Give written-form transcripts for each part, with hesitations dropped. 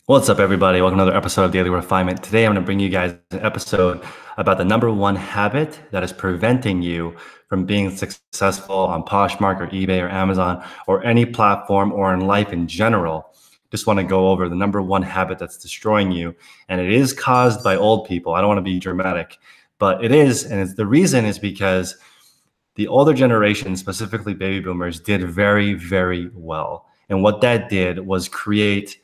What's up, everybody? Welcome to another episode of Daily Refinement. Today, I'm going to bring you guys an episode about the number one habit that is preventing you from being successful on Poshmark or eBay or Amazon or any platform or in life in general. Just want to go over the number one habit that's destroying you. And it is caused by old people. I don't want to be dramatic, but it is. And the reason is because the older generation, specifically baby boomers, did very, very well. And what that did was create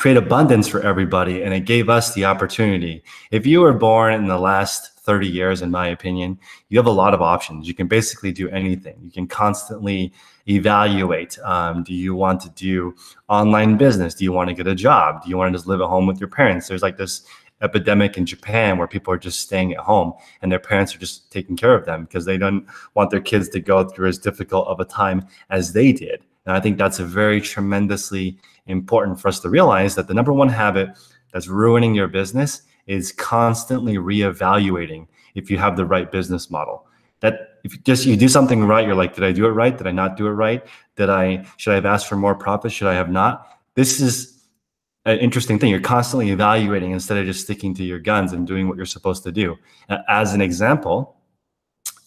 abundance for everybody, and it gave us the opportunity. If you were born in the last 30 years, in my opinion, you have a lot of options. You can basically do anything. You can constantly evaluate. Do you want to do online business? Do you want to get a job? Do you want to just live at home with your parents? There's like this epidemic in Japan where people are just staying at home and their parents are just taking care of them because they don't want their kids to go through as difficult of a time as they did. And I think that's a very tremendously important for us to realize that the number one habit that's ruining your business is constantly reevaluating if you have the right business model. That if you do something right, you're like, did I do it right? Did I not do it right? Should I have asked for more profit? Should I have not? This is an interesting thing. You're constantly evaluating instead of just sticking to your guns and doing what you're supposed to do. As an example,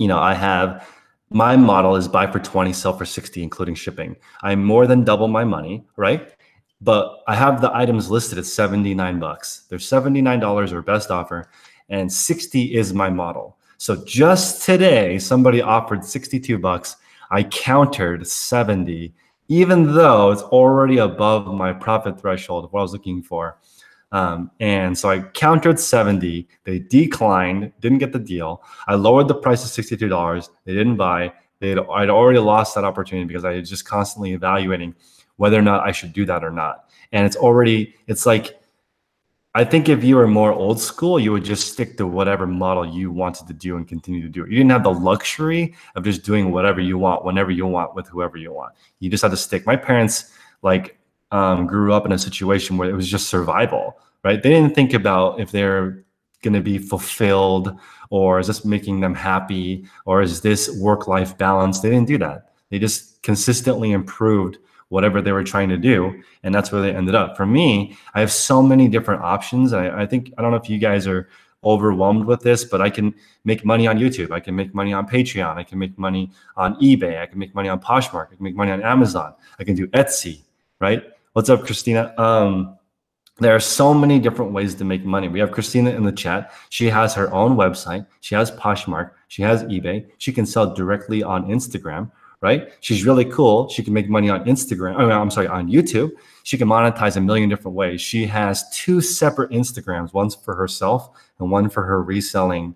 I have my model is buy for 20, sell for 60, including shipping. I more than double my money, right? But I have the items listed at 79 bucks. They're $79 or best offer, and 60 is my model. So just today, somebody offered 62 bucks. I countered 70, even though it's already above my profit threshold of what I was looking for. And so I countered 70. They declined, didn't get the deal. I lowered the price to $62. They didn't buy. I'd already lost that opportunity because I was just constantly evaluating whether or not I should do that or not. And it's like, I think if you were more old school, you would just stick to whatever model you wanted to do and continue to do it. You didn't have the luxury of just doing whatever you want, whenever you want, with whoever you want. You just had to stick. My parents grew up in a situation where it was just survival, right? They didn't think about if they're going to be fulfilled or is this making them happy or is this work-life balance. They didn't do that. They just consistently improved whatever they were trying to do, and that's where they ended up. For me, I have so many different options. I don't know if you guys are overwhelmed with this, but I can make money on YouTube. I can make money on Patreon. I can make money on eBay. I can make money on Poshmark. I can make money on Amazon. I can do Etsy, right? What's up, Christina? There are so many different ways to make money. We have Christina in the chat. She has her own website. She has Poshmark. She has eBay. She can sell directly on Instagram, right? She's really cool. She can make money on Instagram. On YouTube. She can monetize a million different ways. She has two separate Instagrams, one's for herself and one for her reselling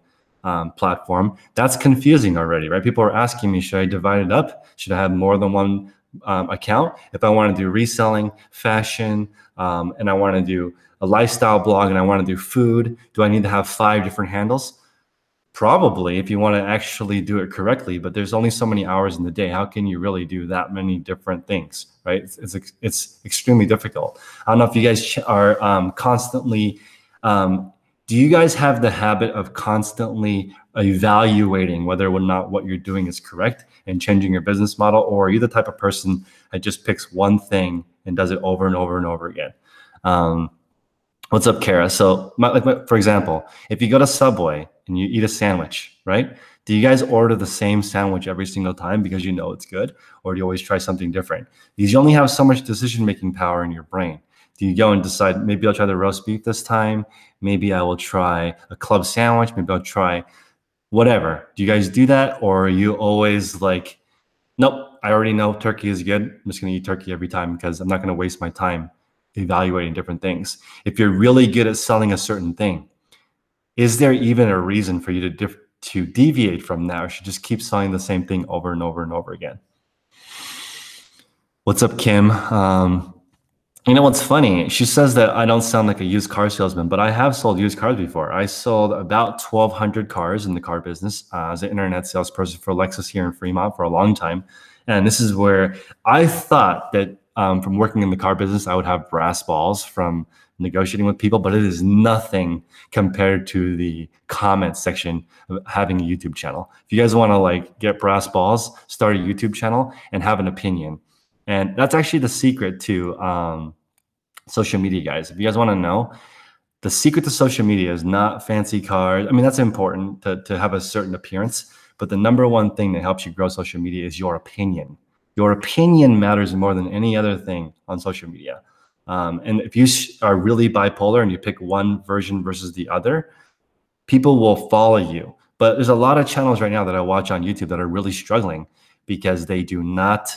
platform. That's confusing already, right? People are asking me, should I divide it up? Should I have more than one account? If I want to do reselling, fashion, and I want to do a lifestyle blog and I want to do food, do I need to have 5 different handles? Probably, if you want to actually do it correctly, but there's only so many hours in the day. How can you really do that many different things, right? It's extremely difficult. I don't know if you guys are constantly, do you guys have the habit of constantly evaluating whether or not what you're doing is correct and changing your business model? Or are you the type of person that just picks one thing and does it over and over and over again? What's up, Kara? So for example, if you go to Subway and you eat a sandwich, right? Do you guys order the same sandwich every single time because you know it's good? Or do you always try something different? Because you only have so much decision-making power in your brain. Do you go and decide, maybe I'll try the roast beef this time. Maybe I will try a club sandwich. Maybe I'll try whatever. Do you guys do that? Or are you always like, nope, I already know turkey is good. I'm just going to eat turkey every time because I'm not going to waste my time evaluating different things. If you're really good at selling a certain thing, is there even a reason for you to deviate from that, or should just keep selling the same thing over and over and over again? What's up, Kim? You know what's funny? She says that I don't sound like a used car salesman, but I have sold used cars before. I sold about 1,200 cars in the car business as an internet salesperson for Lexus here in Fremont for a long time. And this is where I thought that from working in the car business, I would have brass balls from negotiating with people, but it is nothing compared to the comment section of having a YouTube channel. If you guys want to get brass balls, start a YouTube channel and have an opinion. And that's actually the secret to social media, guys. If you guys want to know, the secret to social media is not fancy cars. I mean, that's important to have a certain appearance, but the number one thing that helps you grow social media is your opinion. Your opinion matters more than any other thing on social media. And if you are really bipolar and you pick one version versus the other, people will follow you. But there's a lot of channels right now that I watch on YouTube that are really struggling because they do not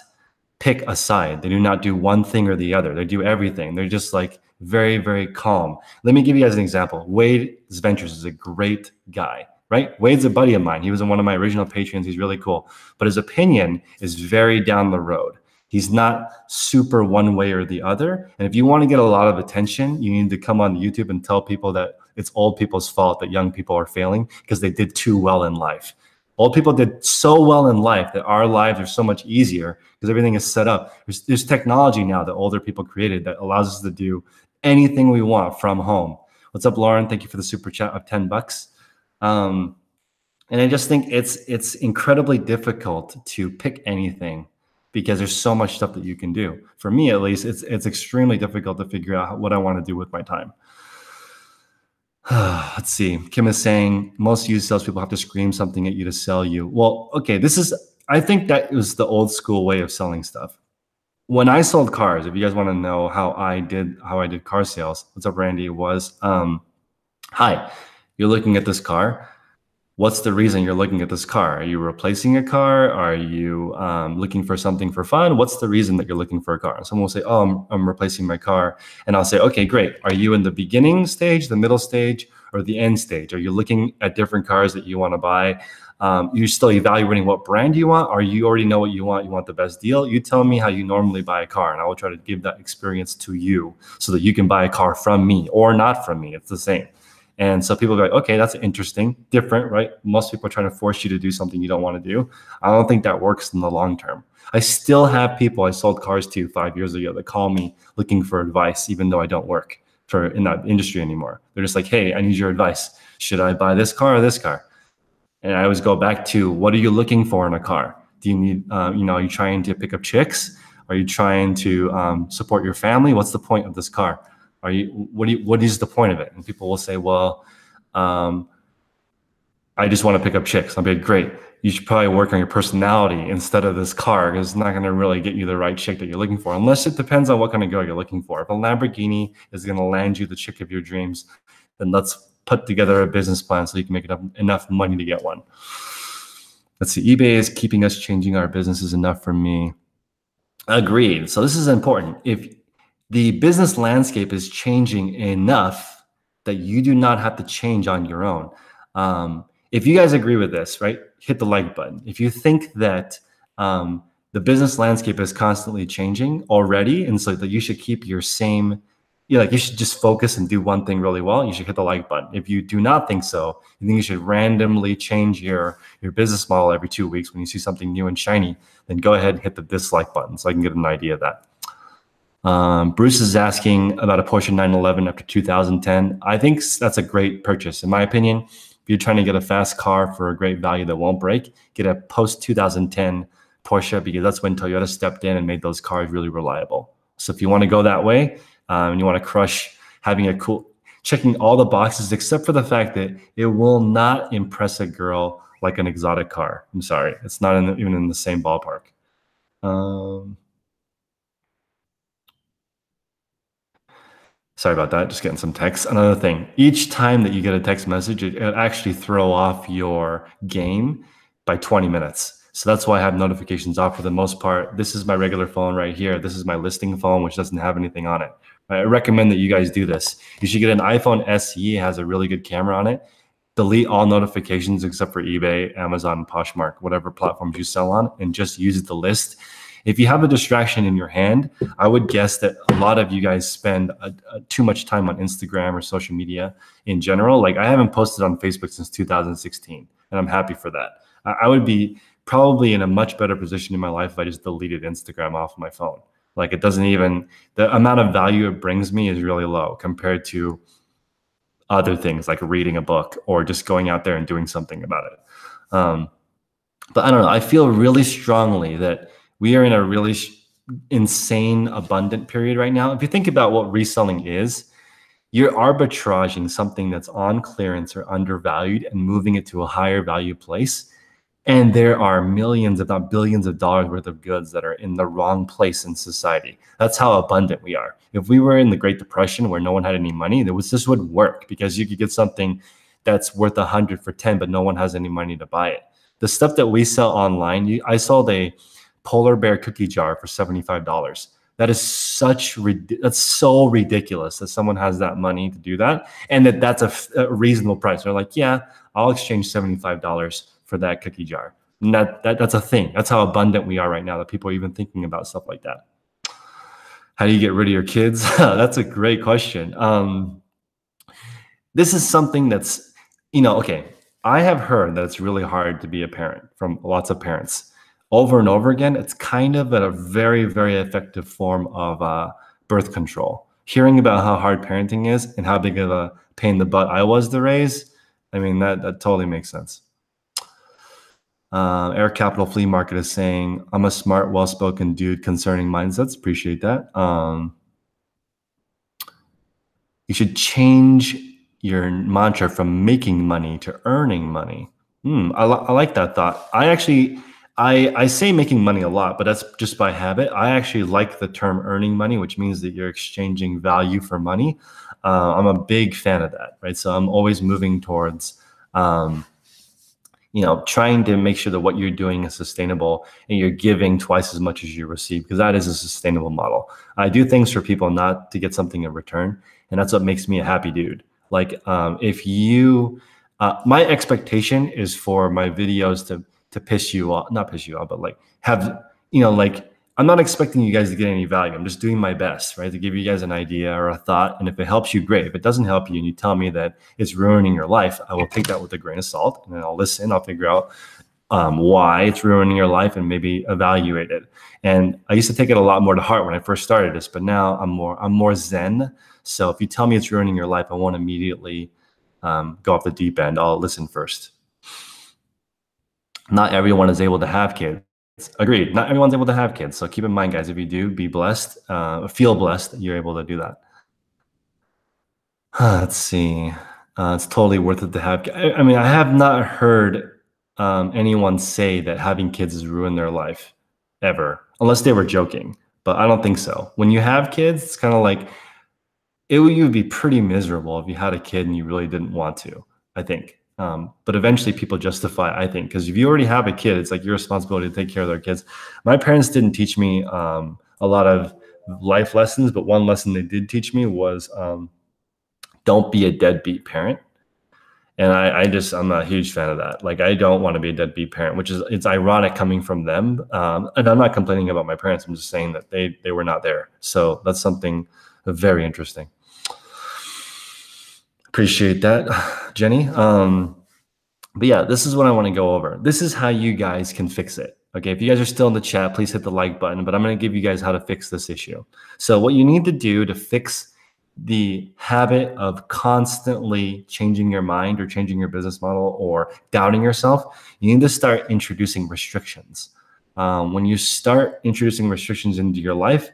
pick a side. They do not do one thing or the other. They do everything. They're just like very, very calm. Let me give you guys an example. Wade's Ventures is a great guy, right? Wade's a buddy of mine. He was in one of my original Patreons. He's really cool. But his opinion is very down the road. He's not super one way or the other. And if you want to get a lot of attention, you need to come on YouTube and tell people that it's old people's fault that young people are failing because they did too well in life. Old people did so well in life that our lives are so much easier because everything is set up. There's technology now that older people created that allows us to do anything we want from home. What's up, Lauren? Thank you for the super chat of $10. And I just think it's incredibly difficult to pick anything because there's so much stuff that you can do. For me, at least, it's extremely difficult to figure out what I want to do with my time. Let's see. Kim is saying most used salespeople have to scream something at you to sell you. Well, okay, I think that was the old school way of selling stuff. When I sold cars, if you guys want to know how I did car sales, what's up, Randy, was, hi, you're looking at this car. What's the reason you're looking at this car? Are you replacing a car? Are you looking for something for fun? What's the reason that you're looking for a car? And someone will say, oh, I'm replacing my car. And I'll say, okay, great. Are you in the beginning stage, the middle stage, or the end stage? Are you looking at different cars that you want to buy? You're still evaluating what brand you want, or you already know what you want? You want the best deal? You tell me how you normally buy a car, and I will try to give that experience to you so that you can buy a car from me or not from me. It's the same. And so people go, like, okay, that's interesting, different, right? Most people are trying to force you to do something you don't want to do. I don't think that works in the long term. I still have people I sold cars to 5 years ago that call me looking for advice, even though I don't work in that industry anymore. They're just like, hey, I need your advice. Should I buy this car or this car? And I always go back to, what are you looking for in a car? Do you need, are you trying to pick up chicks? Are you trying to support your family? What's the point of this car? What is the point of it? And people will say, well, I just want to pick up chicks. I'll be like, great. You should probably work on your personality instead of this car, because it's not going to really get you the right chick that you're looking for, unless it depends on what kind of girl you're looking for. If a Lamborghini is going to land you the chick of your dreams, then let's put together a business plan so you can make enough money to get one. Let's see. eBay is keeping us changing our businesses enough for me. Agreed. So this is important. If the business landscape is changing enough that you do not have to change on your own. If you guys agree with this, right, hit the like button. If you think that the business landscape is constantly changing already, and so that you should keep your same, you should just focus and do one thing really well, you should hit the like button. If you do not think so, you think you should randomly change your business model every 2 weeks when you see something new and shiny, then go ahead and hit the dislike button so I can get an idea of that. Bruce is asking about a Porsche 911 after 2010. I think that's a great purchase. In my opinion, if you're trying to get a fast car for a great value that won't break, get a post-2010 Porsche, because that's when Toyota stepped in and made those cars really reliable. So if you want to go that way, and you want to crush having a cool, checking all the boxes except for the fact that it will not impress a girl like an exotic car. I'm sorry. It's not even in the same ballpark. Sorry about that, just getting some text. Another thing, each time that you get a text message, it'll actually throw off your game by 20 minutes. So that's why I have notifications off for the most part. This is my regular phone right here. This is my listing phone, which doesn't have anything on it. I recommend that you guys do this. You should get an iPhone SE. It has a really good camera on it. Delete all notifications except for eBay, Amazon, Poshmark, whatever platforms you sell on, and just use the list. If you have a distraction in your hand, I would guess that a lot of you guys spend too much time on Instagram or social media in general. Like, I haven't posted on Facebook since 2016, and I'm happy for that. I would be probably in a much better position in my life if I just deleted Instagram off my phone. Like, it doesn't even, the amount of value it brings me is really low compared to other things like reading a book or just going out there and doing something about it. But I don't know, I feel really strongly that we are in a really insane abundant period right now. If you think about what reselling is, you're arbitraging something that's on clearance or undervalued and moving it to a higher value place. And there are millions, if not billions of dollars worth of goods that are in the wrong place in society. That's how abundant we are. If we were in the Great Depression where no one had any money, this would work, because you could get something that's worth 100 for 10, but no one has any money to buy it. The stuff that we sell online, I sold a polar bear cookie jar for $75. That is that's so ridiculous that someone has that money to do that, and that's a reasonable price. They're like, yeah, I'll exchange $75 for that cookie jar. And that's a thing. That's how abundant we are right now, that people are even thinking about stuff like that. How do you get rid of your kids? That's a great question. This is something that's, okay, I have heard that it's really hard to be a parent from lots of parents. Over and over again, it's kind of a very, very effective form of birth control. Hearing about how hard parenting is and how big of a pain in the butt I was to raise, I mean, that totally makes sense. Air Capital Flea Market is saying, I'm a smart, well-spoken dude concerning mindsets. Appreciate that. You should change your mantra from making money to earning money. I like that thought. I say making money a lot, but that's just by habit. I actually like the term earning money, which means that you're exchanging value for money. I'm a big fan of that, right? So I'm always moving towards, trying to make sure that what you're doing is sustainable and you're giving twice as much as you receive, because that is a sustainable model. I do things for people not to get something in return, and that's what makes me a happy dude. Like, if you, my expectation is for my videos to piss you off, not piss you off, but like have, I'm not expecting you guys to get any value. I'm just doing my best, right? To give you guys an idea or a thought. And if it helps you, great. If it doesn't help you and you tell me that it's ruining your life, I will take that with a grain of salt, and then I'll listen. I'll figure out why it's ruining your life and maybe evaluate it. And I used to take it a lot more to heart when I first started this, but now I'm more zen. So if you tell me it's ruining your life, I won't immediately go off the deep end. I'll listen first. Not everyone is able to have kids. Agreed. Not everyone's able to have kids. So keep in mind, guys, if you do, be blessed, feel blessed that you're able to do that. Let's see. It's totally worth it to have. I mean, I have not heard anyone say that having kids has ruined their life ever, unless they were joking. But I don't think so. When you have kids, it's kind of like you would be pretty miserable if you had a kid and you really didn't want to, I think. But eventually people justify, I think, because if you already have a kid, it's like your responsibility to take care of their kids. My parents didn't teach me a lot of life lessons, but one lesson they did teach me was don't be a deadbeat parent. And I'm a huge fan of that. Like, I don't want to be a deadbeat parent, it's ironic coming from them. And I'm not complaining about my parents. I'm just saying that they were not there. So that's something very interesting. Appreciate that, Jenny. But yeah, this is what I want to go over. This is how you guys can fix it. Okay, if you guys are still in the chat, please hit the like button, but I'm going to give you guys how to fix this issue. So what you need to do to fix the habit of constantly changing your mind or changing your business model or doubting yourself, you need to start introducing restrictions. When you start introducing restrictions into your life,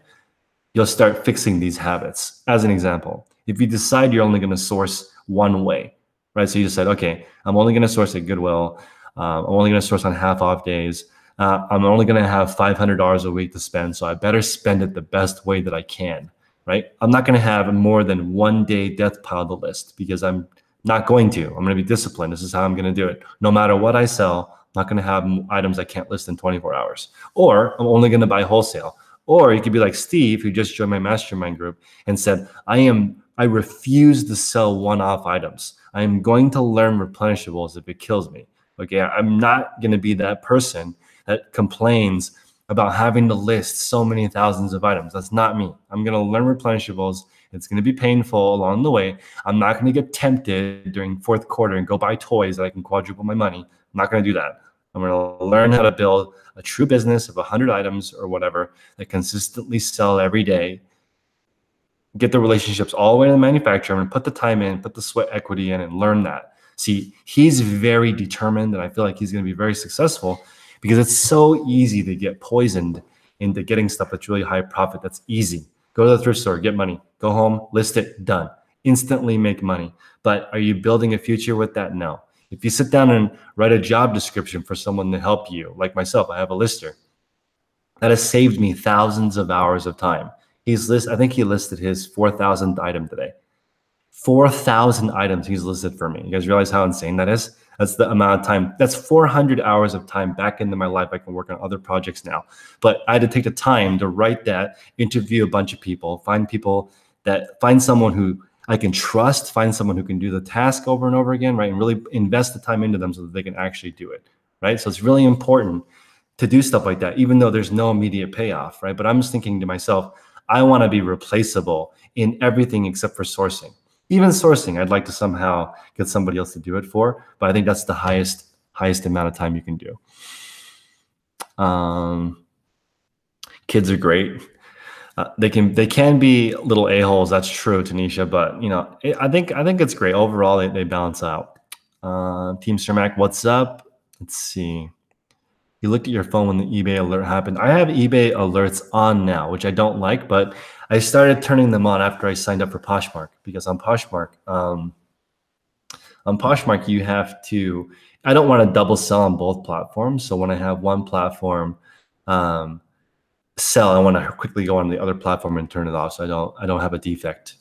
you'll start fixing these habits. As an example, if you decide you're only going to source one way, right? So you decide, okay, I'm only going to source at Goodwill. I'm only going to source on half off days. I'm only going to have $500 a week to spend. So I better spend it the best way that I can, right? I'm not going to have more than 1 day death pile to list, because I'm not going to. I'm going to be disciplined. This is how I'm going to do it. No matter what I sell, I'm not going to have items I can't list in 24 hours. Or I'm only going to buy wholesale. Or you could be like Steve, who just joined my mastermind group and said, I refuse to sell one-off items. I'm going to learn replenishables if it kills me. Okay, I'm not going to be that person that complains about having to list so many thousands of items. That's not me. I'm going to learn replenishables. It's going to be painful along the way. I'm not going to get tempted during fourth quarter and go buy toys that I can quadruple my money. I'm not going to do that. I'm going to learn how to build a true business of 100 items or whatever that consistently sell every day. Get the relationships all the way to the manufacturer. I'm going to put the time in, put the sweat equity in, and learn that. See, he's very determined, and I feel like he's going to be very successful, because it's so easy to get poisoned into getting stuff that's really high profit, that's easy. Go to the thrift store, get money, go home, list it, done. Instantly make money. But are you building a future with that? No. If you sit down and write a job description for someone to help you, like myself, I have a lister. That has saved me thousands of hours of time. I think he listed his 4,000th item today. 4,000 items he's listed for me. You guys realize how insane that is? That's the amount of time. That's 400 hours of time back into my life. I can work on other projects now. But I had to take the time to write that, interview a bunch of people, find someone who I can trust, find someone who can do the task over and over again, right? And really invest the time into them so that they can actually do it, right? So it's really important to do stuff like that, even though there's no immediate payoff, right? But I'm just thinking to myself, I want to be replaceable in everything except for sourcing. Even sourcing, I'd like to somehow get somebody else to do it for, but I think that's the highest amount of time you can do. Kids are great. They can be little a-holes. That's true, Tanisha. But I think it's great overall. They balance out. Team Cermac, what's up? Let's see. You looked at your phone when the eBay alert happened. I have eBay alerts on now, which I don't like, but I started turning them on after I signed up for Poshmark, because on Poshmark, you have to. I don't want to double sell on both platforms. So when I have one platform sell, I want to quickly go on the other platform and turn it off, so I don't have a defect.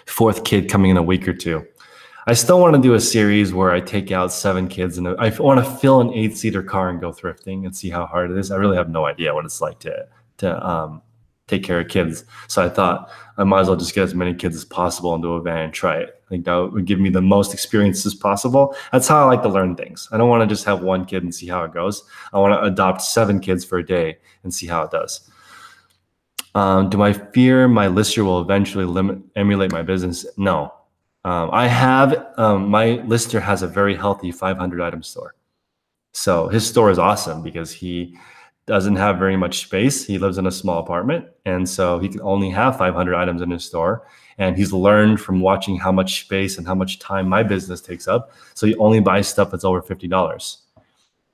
Fourth kid coming in a week or two. I still want to do a series where I take out 7 kids, and I want to fill an 8-seater car and go thrifting and see how hard it is. I really have no idea what it's like to take care of kids. So I thought I might as well just get as many kids as possible into a van and try it. I think that would give me the most experiences possible. That's how I like to learn things. I don't want to just have 1 kid and see how it goes. I want to adopt 7 kids for a day and see how it does. Do I fear my lister will eventually emulate my business? No. I have, my lister has a very healthy 500 item store. So his store is awesome because he doesn't have very much space. He lives in a small apartment, and so he can only have 500 items in his store. And he's learned from watching how much space and how much time my business takes up. So he only buys stuff that's over $50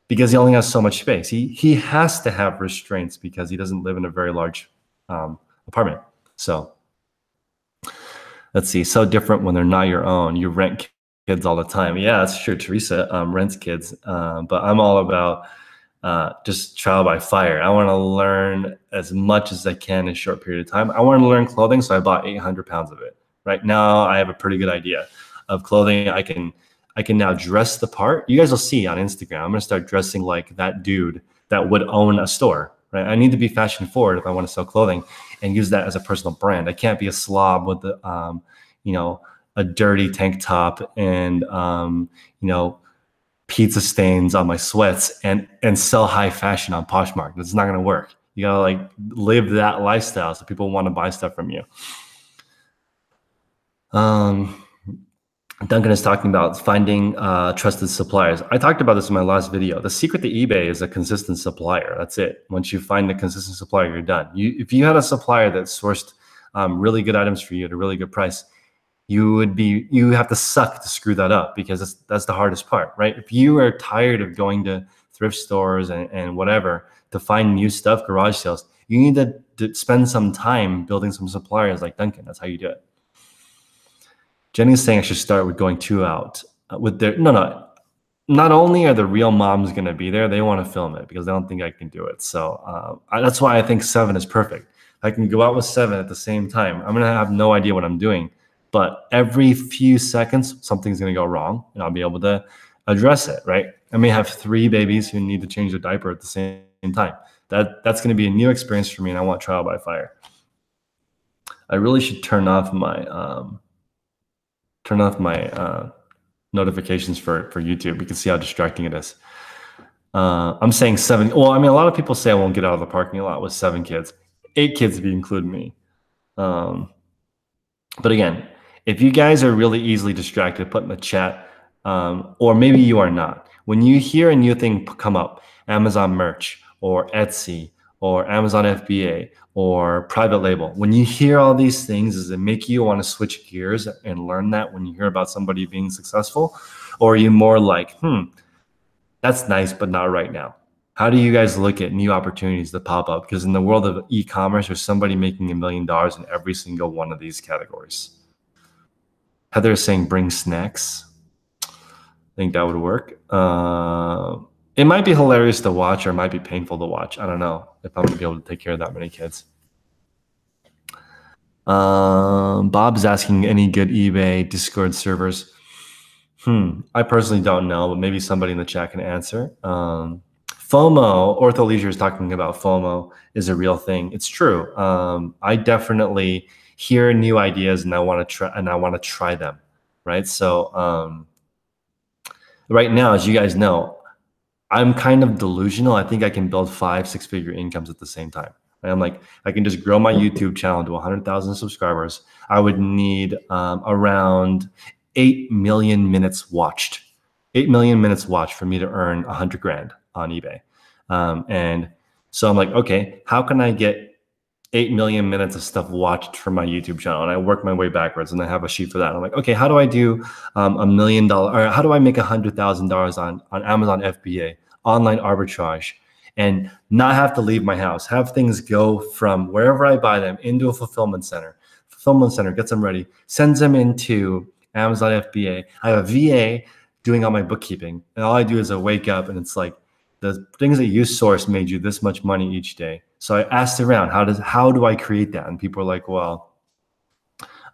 because he only has so much space. He has to have restraints because he doesn't live in a very large apartment. So let's see. So different when they're not your own. You rent kids all the time. Yeah, that's true. Teresa rents kids, but I'm all about just trial by fire. I want to learn as much as I can in a short period of time. I want to learn clothing, so I bought 800 pounds of it. Right now, I have a pretty good idea of clothing. I can now dress the part. You guys will see on Instagram. I'm going to start dressing like that dude that would own a store. Right? I need to be fashion forward if I want to sell clothing and use that as a personal brand. I can't be a slob with the, a dirty tank top and pizza stains on my sweats and sell high fashion on Poshmark. That's not going to work. You got to live that lifestyle so people want to buy stuff from you. Duncan is talking about finding trusted suppliers. I talked about this in my last video. The secret to eBay is a consistent supplier. That's it. Once you find a consistent supplier, you're done. If you had a supplier that sourced really good items for you at a really good price, you have to suck to screw that up, because that's the hardest part, right? If you are tired of going to thrift stores and whatever to find new stuff, garage sales, you need to spend some time building some suppliers like Duncan. That's how you do it. Jenny's saying I should start with going 2 out with their, no. Not only are the real moms going to be there, they want to film it because they don't think I can do it. So that's why I think 7 is perfect. I can go out with 7 at the same time. I'm going to have no idea what I'm doing, but every few seconds, something's going to go wrong and I'll be able to address it, right? I may have 3 babies who need to change their diaper at the same time. That's going to be a new experience for me, and I want trial by fire. I really should turn off my notifications for YouTube. You can see how distracting it is. I'm saying 7. Well, I mean, a lot of people say I won't get out of the parking lot with 7 kids. 8 kids if you include me. But again, if you guys are really easily distracted, put in the chat, or maybe you are not. When you hear a new thing come up, Amazon merch or Etsy or Amazon FBA or private label, when you hear all these things, does it make you want to switch gears and learn that when you hear about somebody being successful? Or are you more like, that's nice, but not right now? How do you guys look at new opportunities that pop up? Because in the world of e-commerce, there's somebody making $1 million in every single one of these categories. Heather is saying bring snacks. I think that would work. It might be hilarious to watch or it might be painful to watch. I don't know if I'm going to be able to take care of that many kids. Bob's asking any good eBay Discord servers. I personally don't know, but maybe somebody in the chat can answer. FOMO, Ortho Leisure is talking about FOMO is a real thing. It's true. I definitely hear new ideas and I want to try them. Right. So right now, as you guys know, I'm kind of delusional. I think I can build 5-6 figure incomes at the same time. Right? I'm like, I can just grow my YouTube channel to 100,000 subscribers. I would need around 8 million minutes watched. 8 million minutes watched for me to earn 100 grand on eBay. And so I'm like, okay, how can I get 8 million minutes of stuff watched from my YouTube channel? And I work my way backwards and I have a sheet for that. I'm like, okay, how do I do $1 million or how do I make $100,000 on Amazon FBA, online arbitrage, and not have to leave my house, have things go from wherever I buy them into a fulfillment center. Fulfillment center gets them ready, sends them into Amazon FBA. I have a VA doing all my bookkeeping. And all I do is I wake up and it's like, the things that you source made you this much money each day. So I asked around, how do I create that? And people are like, well,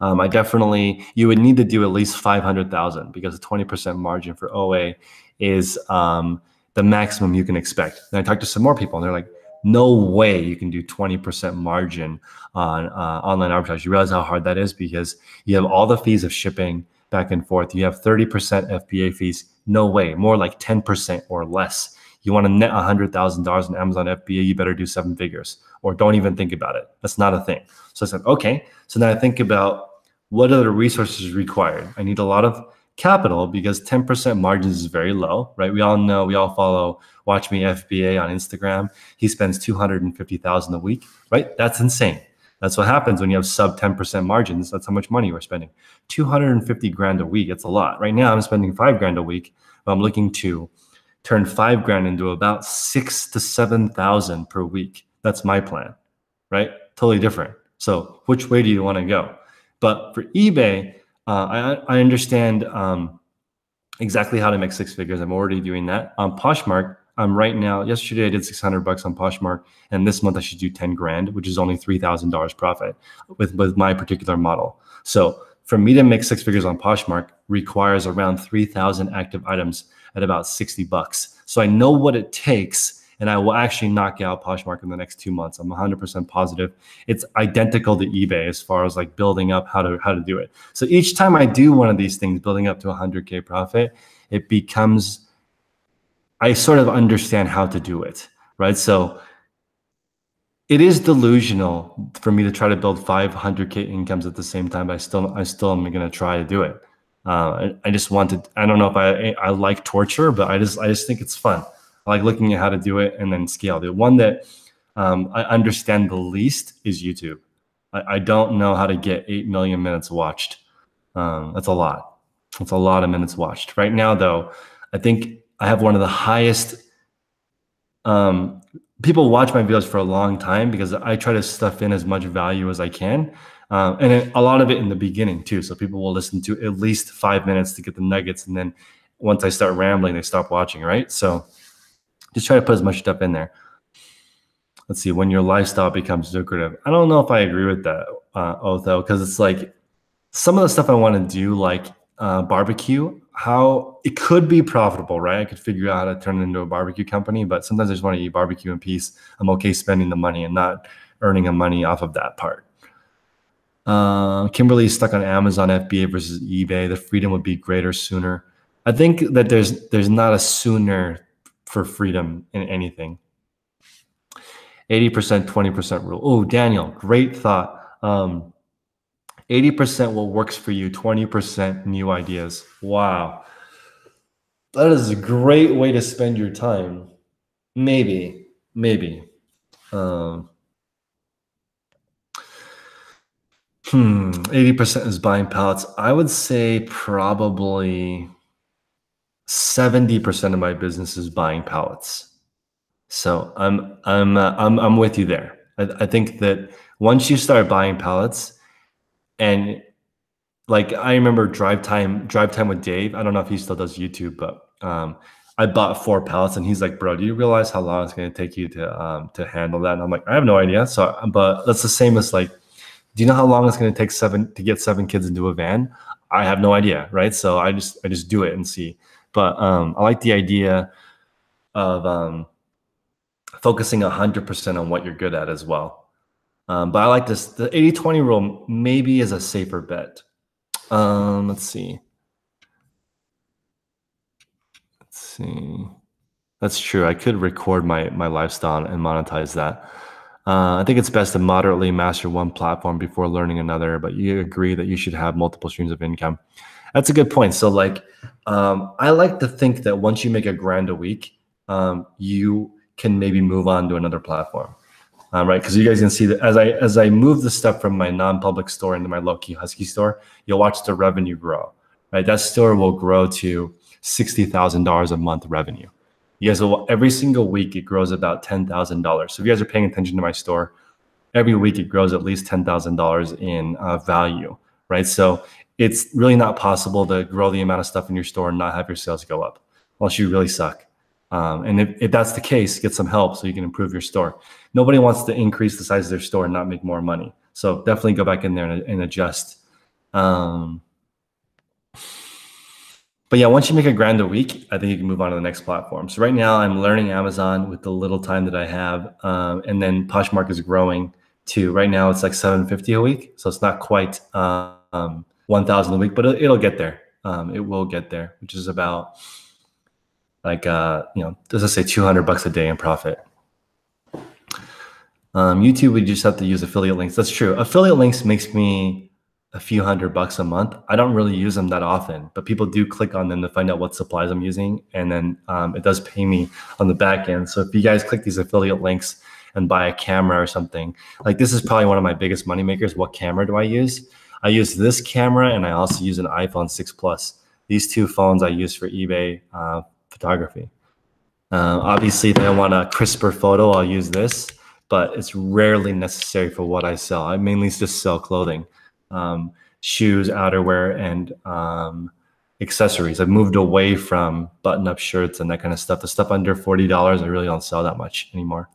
you would need to do at least 500,000 because the 20% margin for OA is the maximum you can expect. And I talked to some more people and they're like, no way you can do 20% margin on online arbitrage. You realize how hard that is because you have all the fees of shipping back and forth. You have 30% FBA fees. No way, more like 10% or less. You want to net $100,000 in Amazon FBA, you better do 7 figures or don't even think about it. That's not a thing. So I said, okay. So then I think about what are the resources required? I need a lot of capital because 10% margins is very low, right? We all follow Watch Me FBA on Instagram. He spends $250,000 a week, right? That's insane. That's what happens when you have sub 10% margins. That's how much money we're spending. 250 grand a week. It's a lot. Right now I'm spending 5 grand a week. But I'm looking to turn 5 grand into about 6,000 to 7,000 per week. That's my plan, right? Totally different. So which way do you want to go? But for eBay, I understand exactly how to make 6 figures. I'm already doing that. On Poshmark, I'm right now, yesterday I did $600 on Poshmark, and this month I should do 10 grand, which is only $3,000 profit with my particular model. So for me to make 6 figures on Poshmark requires around 3,000 active items at about $60. So I know what it takes, and I will actually knock out Poshmark in the next 2 months. I'm 100% positive. It's identical to eBay as far as like building up how to do it. So each time I do one of these things, building up to 100K profit, it becomes, I sort of understand how to do it, right? So it is delusional for me to try to build 500K incomes at the same time, but I still am going to try to do it. I just wanted, I don't know if I like torture, but I just think it's fun. I like looking at how to do it and then scale. The one that I understand the least is YouTube. I don't know how to get 8 million minutes watched. That's a lot. That's a lot of minutes watched. Right now, though, I think I have one of the highest, people watch my videos for a long time because I try to stuff in as much value as I can. And a lot of it in the beginning too. So people will listen to at least 5 minutes to get the nuggets. And then once I start rambling, they stop watching, right? So just try to put as much stuff in there. Let's see, when your lifestyle becomes lucrative. I don't know if I agree with that, Otho, because it's like some of the stuff I want to do, like barbecue, how it could be profitable, right? I could figure out how to turn it into a barbecue company, but sometimes I just want to eat barbecue in peace. I'm okay spending the money and not earning a money off of that part. Kimberly's stuck on Amazon FBA versus eBay. The freedom would be greater sooner. I think that there's not a sooner for freedom in anything. 80%, 20% rule. Oh, Daniel, great thought. 80% what works for you, 20% new ideas. Wow. That is a great way to spend your time. Maybe. 80% is buying pallets. I would say probably 70% of my business is buying pallets. So I'm with you there. I think that once you start buying pallets, and like I remember drive time with Dave. I don't know if he still does YouTube, but I bought 4 pallets, and he's like, "Bro, do you realize how long it's going to take you to handle that?" And I'm like, "I have no idea." So, but that's the same as like, do you know how long it's going to take to get 7 kids into a van? I have no idea, right? So I just do it and see. But I like the idea of focusing 100% on what you're good at as well. But I like this. The 80-20 rule maybe is a safer bet. Let's see. Let's see. That's true. I could record my lifestyle and monetize that. I think it's best to moderately master one platform before learning another, but you agree that you should have multiple streams of income. That's a good point. So like, I like to think that once you make $1,000 a week, you can maybe move on to another platform. Right? Because you guys can see that as I move the stuff from my non-public store into my low-key Husky store, you'll watch the revenue grow. Right? That store will grow to $60,000 a month revenue. You guys will, every single week it grows about $10,000. So if you guys are paying attention to my store, every week it grows at least $10,000 in value. Right? So it's really not possible to grow the amount of stuff in your store and not have your sales go up, unless you really suck. And if that's the case, get some help so you can improve your store. Nobody wants to increase the size of their store and not make more money. So definitely go back in there and adjust. But yeah, once you make $1,000 a week, I think you can move on to the next platform. So right now I'm learning Amazon with the little time that I have. And then Poshmark is growing too. Right now it's like $750 a week. So it's not quite 1,000 a week, but it'll get there. It will get there, which is about like, let's say $200 a day in profit. YouTube, we just have to use affiliate links. That's true. Affiliate links makes me a few $100 a month. I don't really use them that often, but people do click on them to find out what supplies I'm using. And then it does pay me on the back end. So if you guys click these affiliate links and buy a camera or something, like this is probably one of my biggest money makers. What camera do I use? I use this camera, and I also use an iPhone 6 Plus. These 2 phones I use for eBay photography. Obviously, if I want a crisper photo, I'll use this, but it's rarely necessary for what I sell. I mainly just sell clothing, shoes, outerwear, and accessories. I've moved away from button-up shirts and that kind of stuff. The stuff under $40, I really don't sell that much anymore.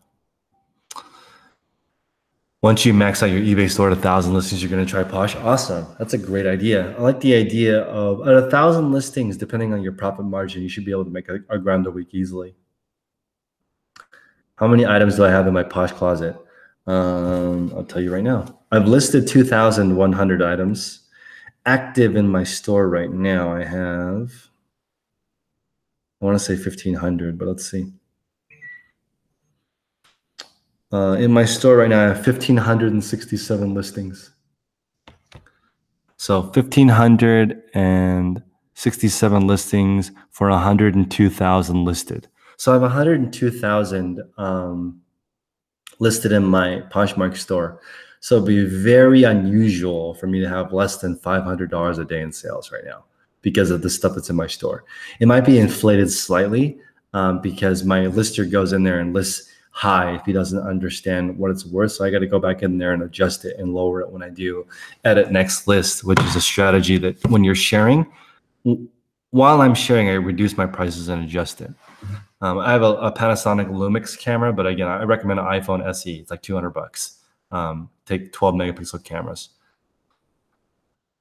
Once you max out your eBay store at 1,000 listings, you're going to try Posh. Awesome. That's a great idea. I like the idea of at 1,000 listings, depending on your profit margin, you should be able to make $1,000 a week easily. How many items do I have in my Posh closet? I'll tell you right now. I've listed 2,100 items. Active in my store right now, I have, I want to say 1,500, but let's see. In my store right now, I have 1,567 listings. So 1,567 listings for 102,000 listed. So I have 102,000 listed in my Poshmark store. So it'd be very unusual for me to have less than $500 a day in sales right now because of the stuff that's in my store. It might be inflated slightly because my lister goes in there and lists high if he doesn't understand what it's worth. So I got to go back in there and adjust it and lower it when I do edit next list, which is a strategy that when you're sharing, while I'm sharing, I reduce my prices and adjust it. I have a Panasonic Lumix camera, but again, I recommend an iPhone SE. It's like $200. Take 12 megapixel cameras.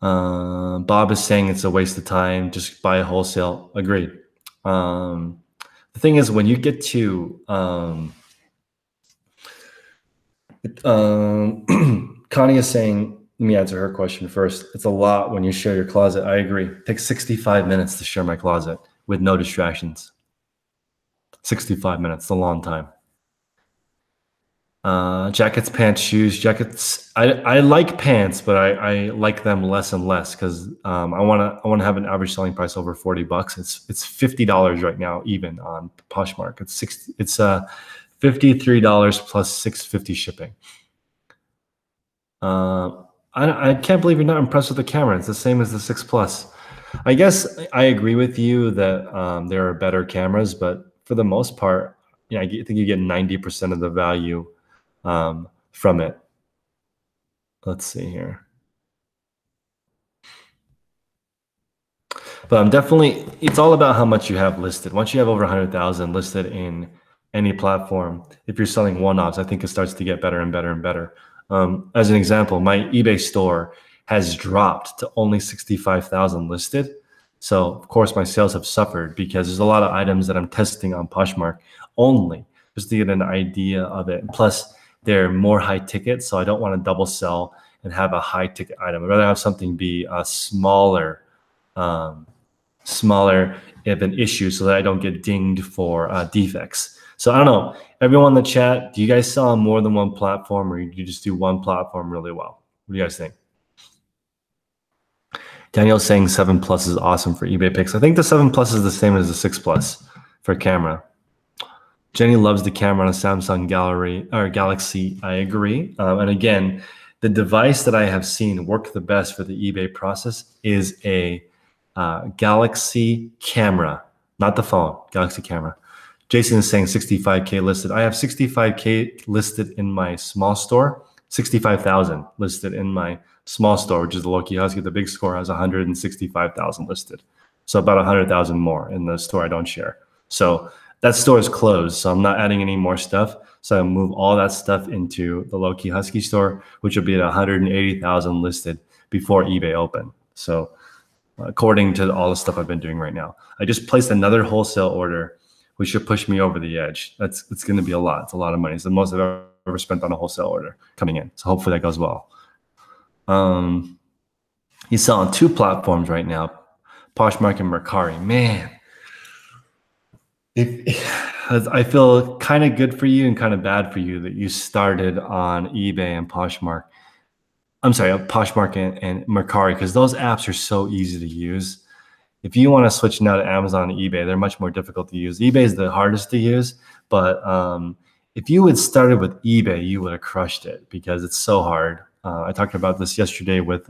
Bob is saying it's a waste of time. Just buy a wholesale. Agreed. The thing is, when you get to Connie is saying, let me answer her question first. It's a lot when you share your closet. I agree. It takes 65 minutes to share my closet with no distractions. 65 minutes, a long time. Jackets, pants, shoes, jackets. I like pants, but I like them less and less because I want to have an average selling price over $40. It's $50 right now, even on Poshmark. It's $53 plus $6.50 shipping. I can't believe you're not impressed with the camera. It's the same as the 6 Plus. I guess I agree with you that there are better cameras, but for the most part, I think you get 90% of the value from it. Let's see here. But I'm definitely, it's all about how much you have listed. Once you have over 100,000 listed in any platform, if you're selling one-offs, I think it starts to get better and better and better. As an example, my eBay store has dropped to only 65,000 listed. So of course my sales have suffered because there's a lot of items that I'm testing on Poshmark only just to get an idea of it. Plus they're more high ticket. So I don't want to double sell and have a high ticket item. I'd rather have something be smaller of an issue so that I don't get dinged for defects. So I don't know, everyone in the chat, do you guys sell on more than one platform or do you just do one platform really well? What do you guys think? Daniel's saying 7 Plus is awesome for eBay picks. I think the 7 Plus is the same as the 6 Plus for camera. Jenny loves the camera on a Samsung Galaxy. I agree. And again, the device that I have seen work the best for the eBay process is a Galaxy camera, not the phone, Galaxy camera. Jason is saying 65K listed. I have 65K listed in my small store, 65,000 listed in my small store, which is the Low-Key Husky. The big store has 165,000 listed. So about 100,000 more in the store I don't share. So that store is closed. So I'm not adding any more stuff. So I move all that stuff into the Low-Key Husky store, which will be at 180,000 listed before eBay open. So according to all the stuff I've been doing right now, I just placed another wholesale order, which should push me over the edge. It's going to be a lot. It's a lot of money. It's the most I've ever spent on a wholesale order coming in. So hopefully that goes well. He's selling 2 platforms right now, Poshmark and Mercari. Man, I feel kind of good for you and kind of bad for you that you started on eBay and Poshmark. I'm sorry, Poshmark and Mercari, because those apps are so easy to use. If you want to switch now to Amazon and eBay, they're much more difficult to use. eBay is the hardest to use, but if you had started with eBay, you would have crushed it because it's so hard. I talked about this yesterday with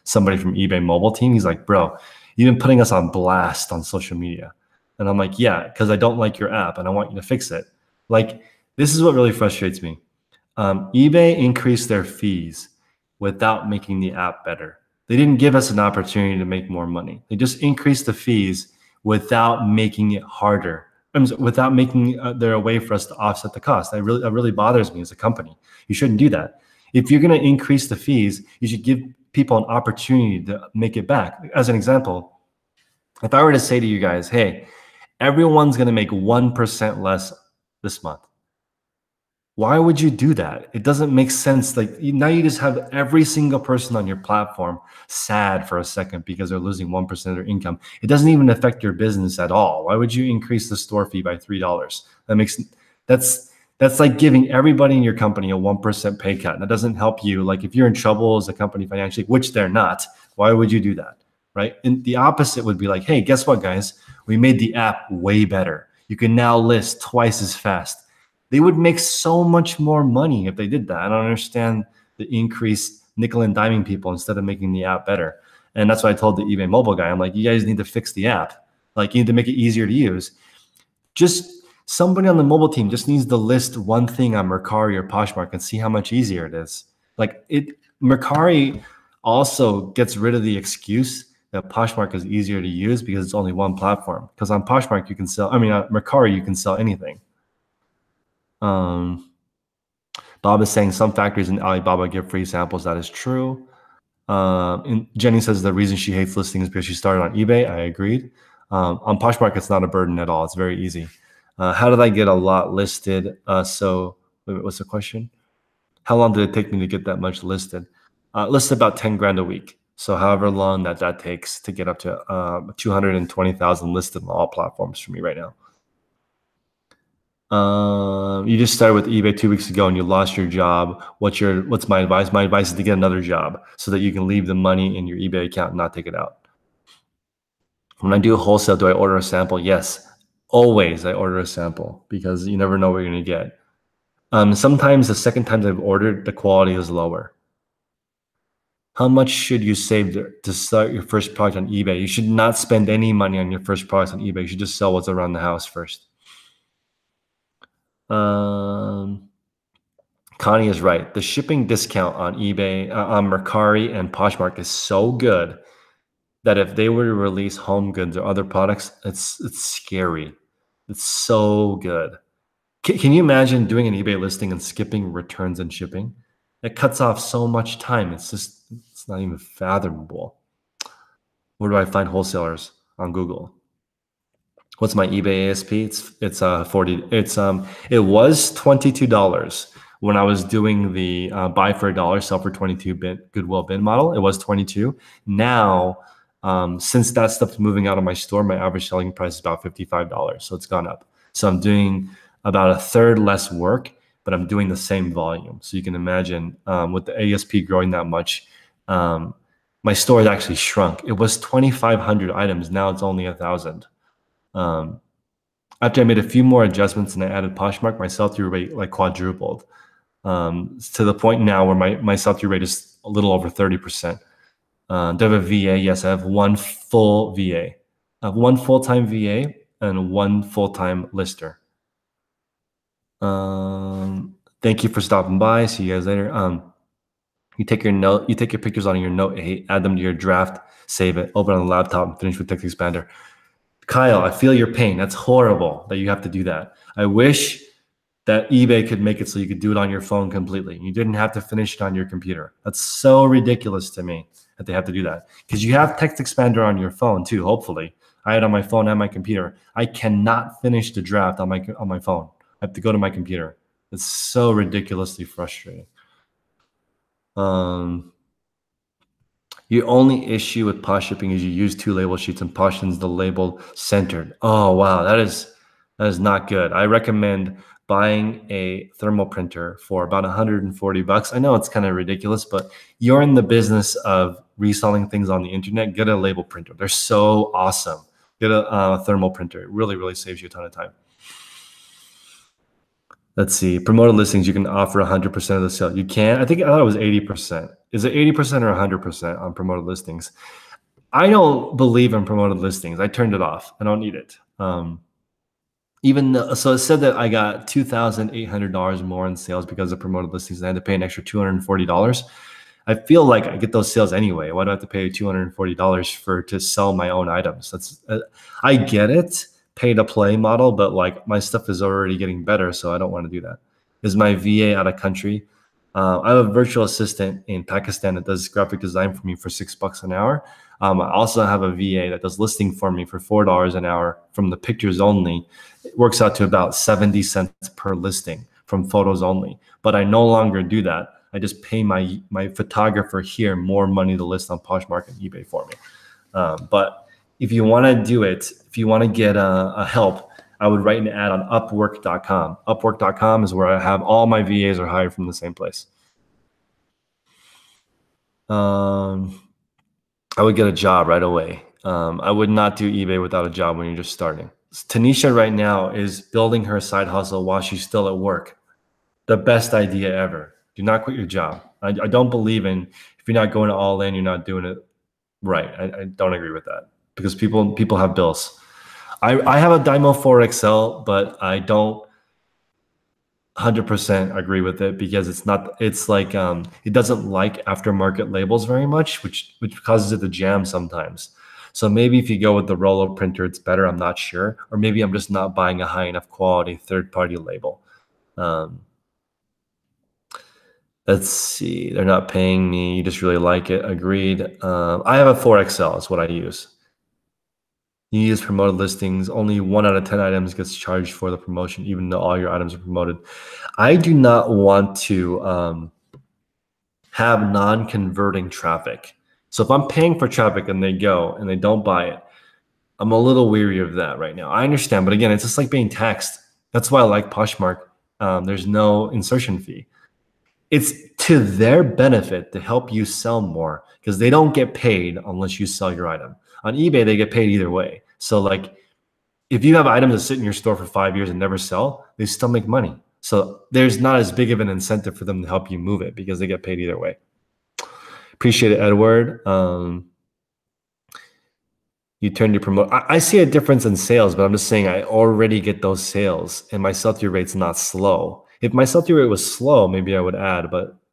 somebody from eBay mobile team. He's like, bro, you've been putting us on blast on social media. And I'm like, yeah, because I don't like your app and I want you to fix it. Like, this is what really frustrates me. eBay increased their fees without making the app better. They didn't give us an opportunity to make more money. They just increased the fees without making it harder, without making there a way for us to offset the cost. That really bothers me as a company. You shouldn't do that. If you're going to increase the fees, you should give people an opportunity to make it back. As an example, if I were to say to you guys, hey, everyone's going to make 1% less this month. Why would you do that? It doesn't make sense. Like now you just have every single person on your platform sad for a second because they're losing 1% of their income. It doesn't even affect your business at all. Why would you increase the store fee by $3? That's like giving everybody in your company a 1% pay cut. And that doesn't help you. Like if you're in trouble as a company financially, which they're not, why would you do that? Right? And the opposite would be like, hey, guess what, guys? We made the app way better. You can now list twice as fast. They would make so much more money if they did that. I don't understand the increase nickel and diming people instead of making the app better. And that's what I told the eBay mobile guy. I'm like, you guys need to fix the app. Like you need to make it easier to use. Just somebody on the mobile team just needs to list one thing on Mercari or Poshmark and see how much easier it is. Like Mercari also gets rid of the excuse that Poshmark is easier to use because it's only one platform. Because on Poshmark you can sell, Mercari you can sell anything. Bob is saying some factories in Alibaba give free samples. That is true. And Jenny says the reason she hates listing is because she started on eBay. I agreed. On Poshmark, it's not a burden at all. It's very easy. How did I get a lot listed? What's the question? How long did it take me to get that much listed? Listed about 10 grand a week. So however long that takes to get up to 220,000 listed on all platforms for me right now. You just started with eBay 2 weeks ago and you lost your job. What's my advice? My advice is to get another job so that you can leave the money in your eBay account and not take it out. When I do wholesale, do I order a sample? Yes, always I order a sample because you never know what you're going to get. Sometimes the second time I've ordered, the quality is lower. How much should you save to start your first product on eBay? You should not spend any money on your first product on eBay. You should just sell what's around the house first. Um, Connie is right. The shipping discount on eBay, on Mercari and Poshmark is so good that if they were to release home goods or other products, it's scary. It's so good. Can you imagine doing an eBay listing and skipping returns and shipping? It cuts off so much time. It's not even fathomable. Where do I find wholesalers on Google? What's my eBay ASP? It's 40. It was $22 when I was doing the buy for $1, sell for 22 Goodwill bin model. It was 22. Now, since that stuff's moving out of my store, my average selling price is about $55. So it's gone up. So I'm doing about a third less work, but I'm doing the same volume. So you can imagine with the ASP growing that much, my store has actually shrunk. It was 2,500 items. Now it's only 1,000. After I made a few more adjustments and I added Poshmark, my sell-through rate like quadrupled to the point now where my sell-through rate is a little over 30%. Do I have a VA? Yes, I have one full VA. I have one full-time VA and one full-time lister. Thank you for stopping by. See you guys later. You take your pictures on your Note 8, add them to your draft, save it, open on the laptop, and finish with Text Expander. Kyle, I feel your pain. That's horrible that you have to do that. I wish that eBay could make it so you could do it on your phone completely. You didn't have to finish it on your computer. That's so ridiculous to me that they have to do that. Because you have Text Expander on your phone too, hopefully. I had it on my phone and my computer. I cannot finish the draft on my phone. I have to go to my computer. It's so ridiculously frustrating. Your only issue with Posh shipping is you use 2 label sheets and Posh sends the label centered. Oh wow, that is not good. I recommend buying a thermal printer for about $140. I know it's kind of ridiculous, but you're in the business of reselling things on the internet. Get a label printer. They're so awesome. Get a thermal printer. It really, really saves you a ton of time. Let's see. Promoted listings, you can offer 100% of the sale. You can. I thought it was 80%. Is it 80% or 100% on promoted listings? I don't believe in promoted listings. I turned it off. I don't need it. So it said that I got $2,800 more in sales because of promoted listings. And I had to pay an extra $240. I feel like I get those sales anyway. Why do I have to pay $240 to sell my own items? I get it. Pay to play model, but like my stuff is already getting better, so I don't want to do that. Is my VA out of country? I have a virtual assistant in Pakistan that does graphic design for me for $6 an hour. I also have a VA that does listing for me for $4 an hour from the pictures only. It works out to about 70 cents per listing from photos only. But I no longer do that. I just pay my photographer here more money to list on Poshmark and eBay for me. But if you want to do it, if you want to get a help, I would write an ad on Upwork.com. Upwork.com is where I have all my VAs are hired from the same place. I would get a job right away. I would not do eBay without a job when you're just starting. Tanisha right now is building her side hustle while she's still at work. The best idea ever. Do not quit your job. I don't believe in, if you're not going all in, you're not doing it right. I don't agree with that because people have bills. I have a Dymo 4XL, but I don't 100% agree with it because it doesn't like aftermarket labels very much, which causes it to jam sometimes. So maybe if you go with the Rollo printer, it's better. I'm not sure. Or maybe I'm just not buying a high enough quality third-party label. Let's see. They're not paying me. You just really like it. Agreed. I have a 4XL is what I use. You use promoted listings. Only 1 out of 10 items gets charged for the promotion, even though all your items are promoted. I do not want to have non-converting traffic. So if I'm paying for traffic and they go and they don't buy it, I'm a little weary of that right now. I understand, but again, it's just like being taxed. That's why I like Poshmark. There's no insertion fee. It's to their benefit to help you sell more because they don't get paid unless you sell your item. On eBay, they get paid either way. So like if you have items that sit in your store for 5 years and never sell, they still make money. So there's not as big of an incentive for them to help you move it because they get paid either way. Appreciate it, Edward. You turn to promote. I see a difference in sales, but I'm just saying I already get those sales and my sell-through rate's not slow. If my sell-through rate was slow, maybe I would add,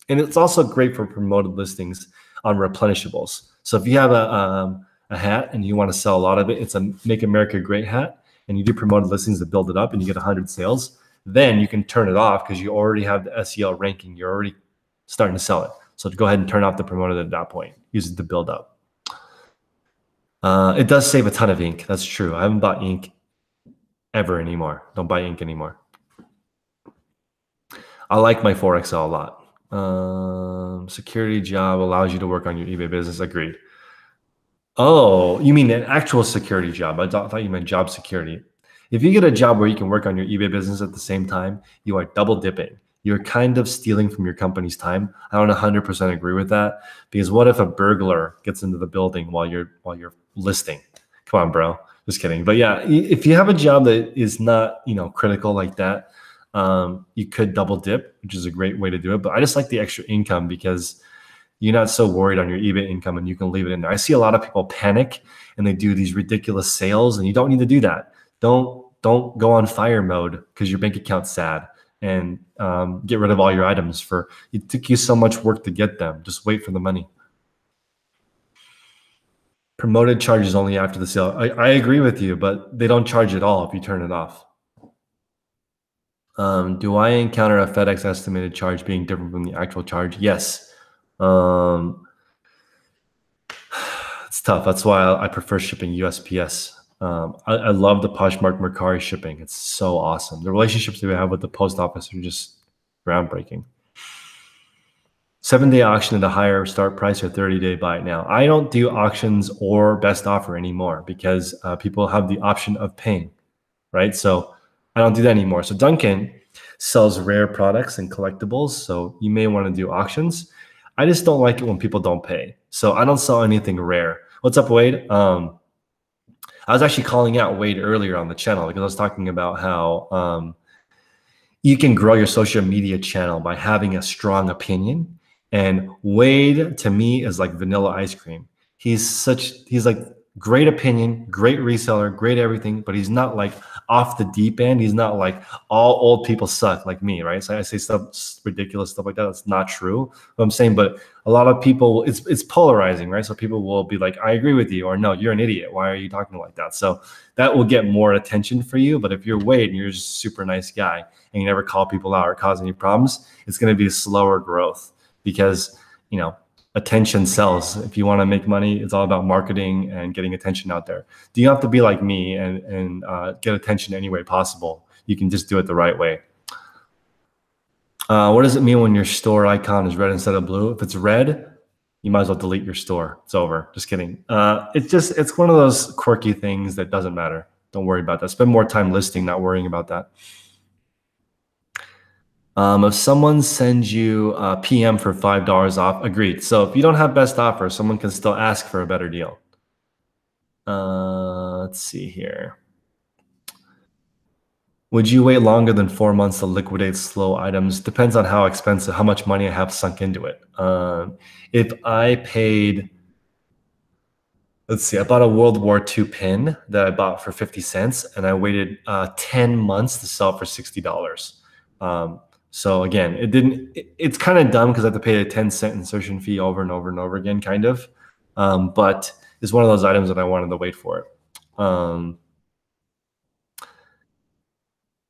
and it's also great for promoted listings on replenishables. So if you have a hat and you want to sell a lot of it, it's a Make America Great hat, and you do promoted listings to build it up and you get 100 sales, then you can turn it off because you already have the SEO ranking. You're already starting to sell it. So go ahead and turn off the promoted at that point. Use it to build up. It does save a ton of ink. That's true. I haven't bought ink ever anymore. Don't buy ink anymore. I like my 4XL a lot. Security job allows you to work on your eBay business. Agreed. Oh, you mean an actual security job? I thought you meant job security. If you get a job where you can work on your eBay business at the same time, you are double dipping. You're kind of stealing from your company's time. I don't 100% agree with that, because what if a burglar gets into the building while you're listing? Come on, bro. Just kidding. But yeah, if you have a job that is not, critical like that, you could double dip, which is a great way to do it. But I just like the extra income because you're not so worried on your eBay income and you can leave it in there. I see a lot of people panic and they do these ridiculous sales, and you don't need to do that. Don't go on fire mode because your bank account's sad, and get rid of all your items. It took you so much work to get them. Just wait for the money. Promoted charges only after the sale. I agree with you, but they don't charge at all if you turn it off. Do I encounter a FedEx estimated charge being different from the actual charge? Yes. It's tough. That's why I prefer shipping USPS. I love the Poshmark Mercari shipping. It's so awesome. The relationships that we have with the post office are just groundbreaking. 7-day auction at a higher start price or 30-day buy now. I don't do auctions or best offer anymore because people have the option of paying, right? So I don't do that anymore. So Duncan sells rare products and collectibles, so you may want to do auctions. I just don't like it when people don't pay. So I don't sell anything rare. What's up, Wade? I was actually calling out Wade earlier on the channel because I was talking about how you can grow your social media channel by having a strong opinion. And Wade, to me, is like vanilla ice cream. He's like great opinion, great reseller, great everything, but he's not like off the deep end. He's not like all old people suck like me, right? So I say ridiculous stuff like that. That's not true. What I'm saying, but a lot of people, it's polarizing, right? So people will be like, I agree with you, or no, you're an idiot. Why are you talking like that? So that will get more attention for you. But if you're Wade and you're just a super nice guy and you never call people out or cause any problems, it's going to be a slower growth because, attention sells. If you want to make money, it's all about marketing and getting attention out there. Do you have to be like me and get attention any way possible? You can just do it the right way. What does it mean when your store icon is red instead of blue? If it's red, you might as well delete your store. It's over. Just kidding. It's one of those quirky things that doesn't matter. Don't worry about that. Spend more time listing, not worrying about that. If someone sends you a PM for $5 off, agreed. So if you don't have best offer, someone can still ask for a better deal. Let's see here. Would you wait longer than 4 months to liquidate slow items? Depends on how expensive, how much money I have sunk into it. If I paid, let's see, I bought a World War II pin that I bought for 50 cents and I waited 10 months to sell for $60. So again, it's kind of dumb because I have to pay a 10-cent insertion fee over and over and over again, kind of. But it's one of those items that I wanted to wait for it.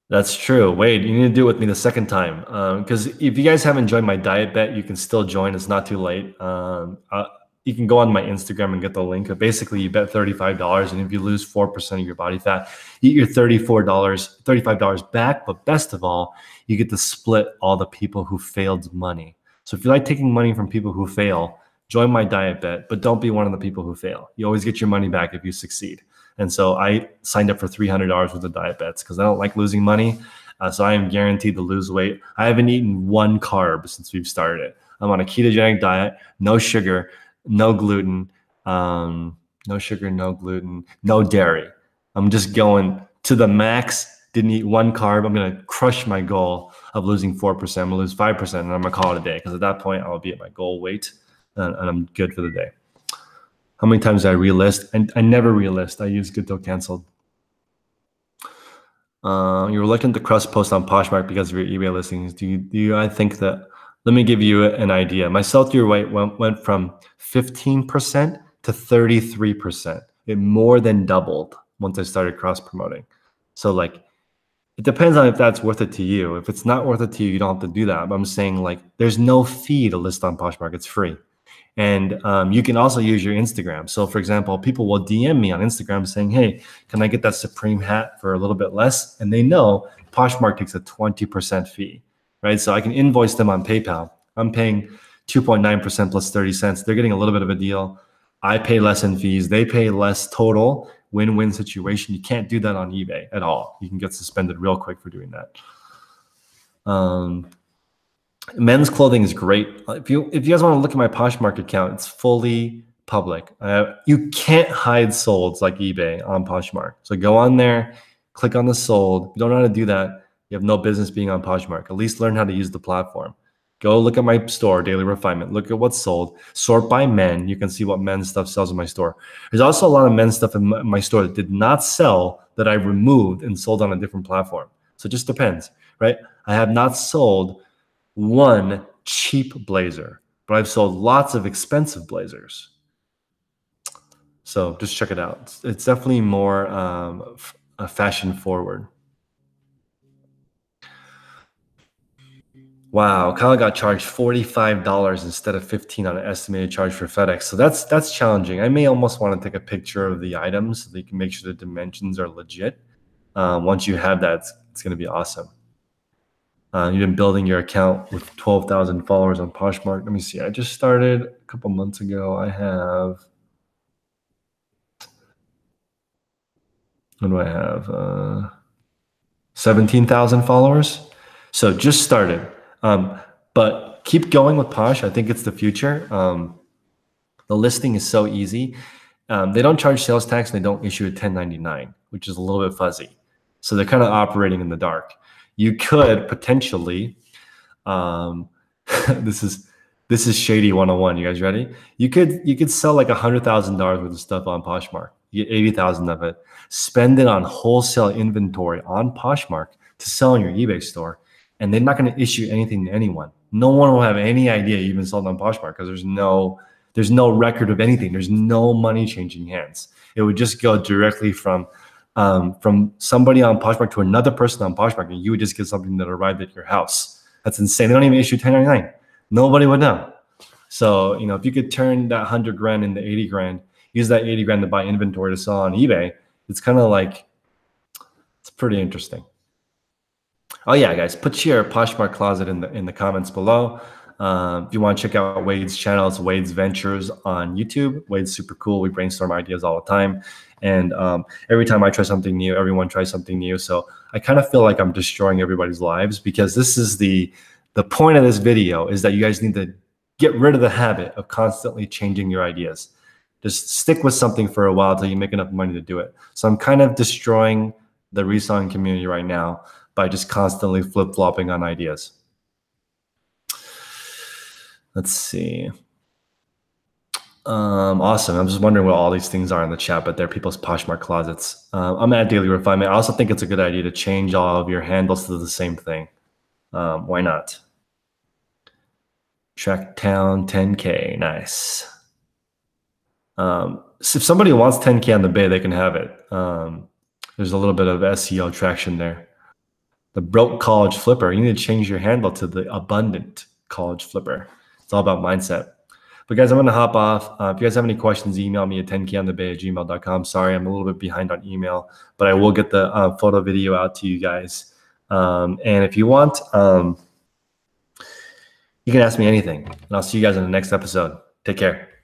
That's true. Wade, you need to do it with me the second time. Because if you guys haven't joined my diet bet, you can still join. It's not too late. You can go on my Instagram and get the link. But basically, you bet $35, and if you lose 4% of your body fat, you get your $35 back. But best of all, you get to split all the people who failed money. So if you like taking money from people who fail, join my diet bet, but don't be one of the people who fail. You always get your money back if you succeed. And so I signed up for $300 worth of diet bets because I don't like losing money. So I am guaranteed to lose weight. I haven't eaten one carb since we've started it. I'm on a ketogenic diet, no sugar, no gluten, no dairy. I'm just going to the max. Didn't eat one carb. I'm going to crush my goal of losing 4%. I'm going to lose 5%, and I'm going to call it a day because at that point, I'll be at my goal weight, and I'm good for the day. How many times did I relist? And I never relist. I use good till canceled. You're reluctant to cross post on Poshmark because of your eBay listings. I think that, let me give you an idea. My sell-through rate went from 15% to 33%. It more than doubled once I started cross promoting. So like, it depends on if that's worth it to you. If it's not worth it to you, you don't have to do that. But I'm saying like, there's no fee to list on Poshmark. It's free. And you can also use your Instagram. So for example, people will DM me on Instagram saying, hey, can I get that Supreme hat for a little bit less? And they know Poshmark takes a 20% fee, right? So I can invoice them on PayPal. I'm paying 2.9% plus 30 cents. They're getting a little bit of a deal. I pay less in fees. They pay less total. Win-win situation. You can't do that on eBay at all. You can get suspended real quick for doing that. Men's clothing is great. If you guys want to look at my Poshmark account, it's fully public. You can't hide solds like eBay on Poshmark. So go on there, click on the sold. If you don't know how to do that, you have no business being on Poshmark. At least learn how to use the platform. Go look at my store, Daily Refinement. Look at what's sold. Sort by men. You can see what men's stuff sells in my store. There's also a lot of men's stuff in my store that did not sell that I removed and sold on a different platform. So it just depends, right? I have not sold one cheap blazer, but I've sold lots of expensive blazers. So just check it out. It's definitely more fashion forward. Wow, Kyle got charged $45 instead of $15 on an estimated charge for FedEx. So that's challenging. I may almost want to take a picture of the items so that you can make sure the dimensions are legit. Once you have that, it's going to be awesome. You've been building your account with 12,000 followers on Poshmark. Let me see. I just started a couple months ago. I have, what do I have? 17,000 followers. So just started. But keep going with Posh. I think it's the future. The listing is so easy. They don't charge sales tax and they don't issue a 1099, which is a little bit fuzzy. So they're kind of operating in the dark. You could potentially, this is shady 101. You guys ready? You could sell like $100,000 worth of stuff on Poshmark. You get 80,000 of it. Spend it on wholesale inventory on Poshmark to sell in your eBay store, and they're not going to issue anything to anyone. No one will have any idea you've been sold on Poshmark because there's no record of anything. There's no money changing hands. It would just go directly from somebody on Poshmark to another person on Poshmark, and you would just get something that arrived at your house. That's insane. They don't even issue 1099. Nobody would know. So, if you could turn that 100 grand into 80 grand, use that 80 grand to buy inventory to sell on eBay, it's kind of like, it's pretty interesting. Oh yeah, guys, put your Poshmark closet in the comments below. If you want to check out Wade's channel, it's Wade's Ventures on YouTube. Wade's super cool. We brainstorm ideas all the time. And every time I try something new, everyone tries something new. So I kind of feel like I'm destroying everybody's lives, because this is the point of this video, is that you guys need to get rid of the habit of constantly changing your ideas. Just stick with something for a while until you make enough money to do it. So I'm kind of destroying the reselling community right now by just constantly flip-flopping on ideas. Let's see. Awesome. I'm just wondering what all these things are in the chat, but they're people's Poshmark closets. I'm at Daily Refinement. I also think it's a good idea to change all of your handles to the same thing. Why not? Tracktown 10K. Nice. So if somebody wants 10K on the Bay, they can have it. There's a little bit of SEO traction there. The broke college flipper. You need to change your handle to the abundant college flipper. It's all about mindset. But guys, I'm going to hop off. If you guys have any questions, email me at 10konthebay@gmail.com. Sorry, I'm a little bit behind on email, but I will get the photo video out to you guys. And if you want, you can ask me anything. And I'll see you guys in the next episode. Take care.